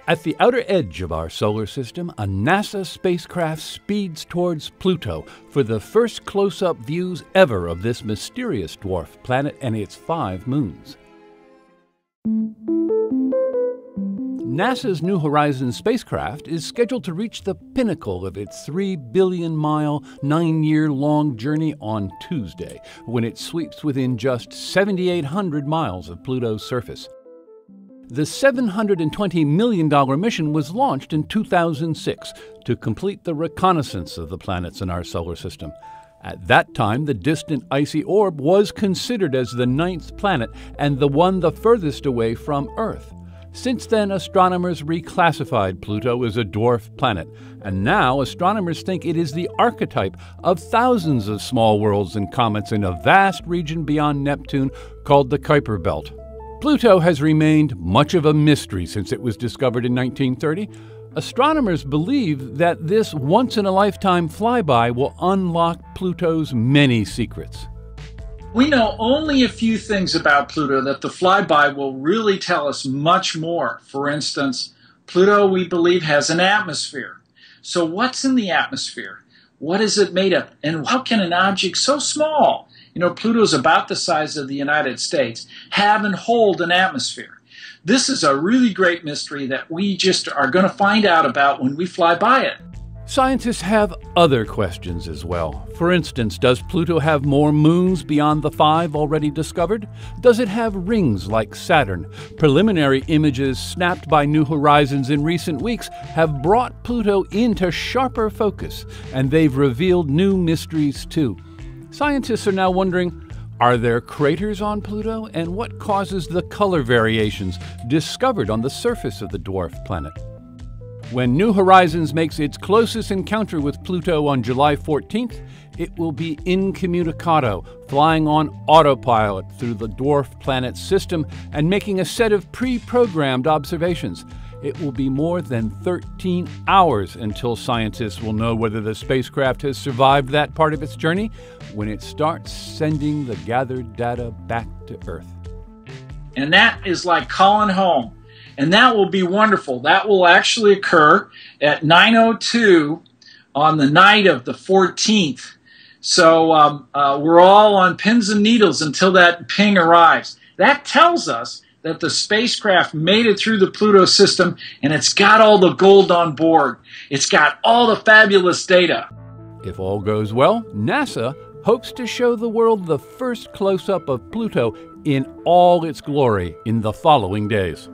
At the outer edge of our solar system, a NASA spacecraft speeds towards Pluto for the first close-up views ever of this mysterious dwarf planet and its 5 moons. NASA's New Horizons spacecraft is scheduled to reach the pinnacle of its 3 billion-mile, 9-year-long journey on Tuesday, when it sweeps within just 7,800 miles of Pluto's surface. The $720 million mission was launched in 2006 to complete the reconnaissance of the planets in our solar system. At that time, the distant icy orb was considered as the 9th planet and the one the furthest away from Earth. Since then, astronomers reclassified Pluto as a dwarf planet, and now astronomers think it is the archetype of thousands of small worlds and comets in a vast region beyond Neptune called the Kuiper Belt. Pluto has remained much of a mystery since it was discovered in 1930. Astronomers believe that this once-in-a-lifetime flyby will unlock Pluto's many secrets. We know only a few things about Pluto that the flyby will really tell us much more. For instance, Pluto, we believe, has an atmosphere. So what's in the atmosphere? What is it made of? And how can an object so small, Pluto's about the size of the United States, have and hold an atmosphere? This is a really great mystery that we just are going to find out about when we fly by it. Scientists have other questions as well. For instance, does Pluto have more moons beyond the 5 already discovered? Does it have rings like Saturn? Preliminary images snapped by New Horizons in recent weeks have brought Pluto into sharper focus, and they've revealed new mysteries too. Scientists are now wondering, are there craters on Pluto, and what causes the color variations discovered on the surface of the dwarf planet? When New Horizons makes its closest encounter with Pluto on July 14th, it will be incommunicado, flying on autopilot through the dwarf planet's system and making a set of pre-programmed observations. It will be more than 13 hours until scientists will know whether the spacecraft has survived that part of its journey when it starts sending the gathered data back to Earth. And that is like calling home. And that will be wonderful. That will actually occur at 9:02 on the night of the 14th. So we're all on pins and needles until that ping arrives. That tells us that the spacecraft made it through the Pluto system, and it's got all the gold on board. It's got all the fabulous data. If all goes well, NASA hopes to show the world the first close-up of Pluto in all its glory in the following days.